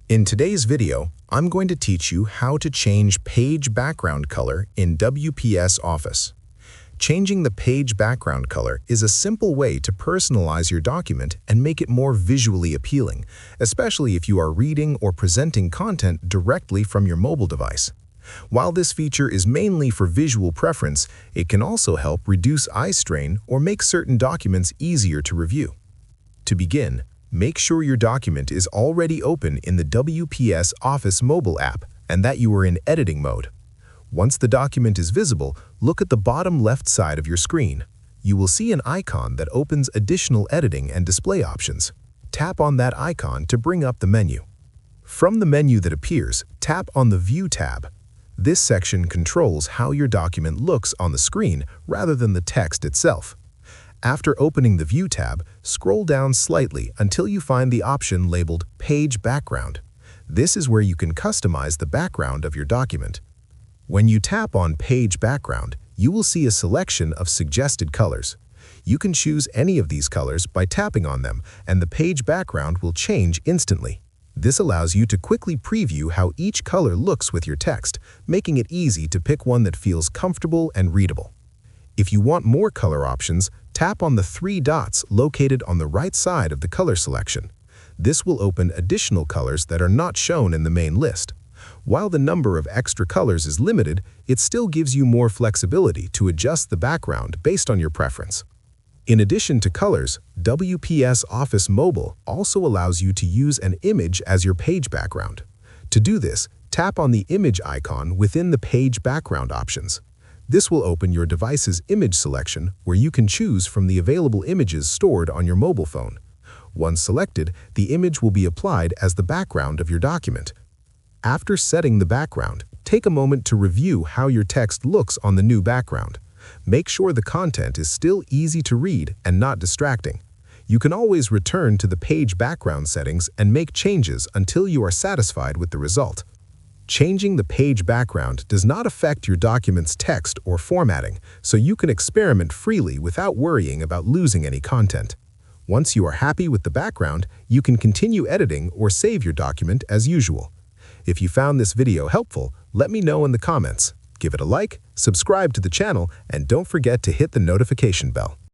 In today's video, I'm going to teach you how to change page background color in WPS Office. Changing the page background color is a simple way to personalize your document and make it more visually appealing, especially if you are reading or presenting content directly from your mobile device. While this feature is mainly for visual preference, it can also help reduce eye strain or make certain documents easier to review. To begin, make sure your document is already open in the WPS Office Mobile app and that you are in editing mode. Once the document is visible, look at the bottom left side of your screen. You will see an icon that opens additional editing and display options. Tap on that icon to bring up the menu. From the menu that appears, tap on the View tab. This section controls how your document looks on the screen rather than the text itself. After opening the View tab, scroll down slightly until you find the option labeled Page Background. This is where you can customize the background of your document. When you tap on Page Background, you will see a selection of suggested colors. You can choose any of these colors by tapping on them, and the page background will change instantly. This allows you to quickly preview how each color looks with your text, making it easy to pick one that feels comfortable and readable. If you want more color options, tap on the three dots located on the right side of the color selection. This will open additional colors that are not shown in the main list. While the number of extra colors is limited, it still gives you more flexibility to adjust the background based on your preference. In addition to colors, WPS Office Mobile also allows you to use an image as your page background. To do this, tap on the image icon within the page background options. This will open your device's image selection where you can choose from the available images stored on your mobile phone. Once selected, the image will be applied as the background of your document. After setting the background, take a moment to review how your text looks on the new background. Make sure the content is still easy to read and not distracting. You can always return to the page background settings and make changes until you are satisfied with the result. Changing the page background does not affect your document's text or formatting, so you can experiment freely without worrying about losing any content. Once you are happy with the background, you can continue editing or save your document as usual. If you found this video helpful, let me know in the comments. Give it a like, subscribe to the channel, and don't forget to hit the notification bell.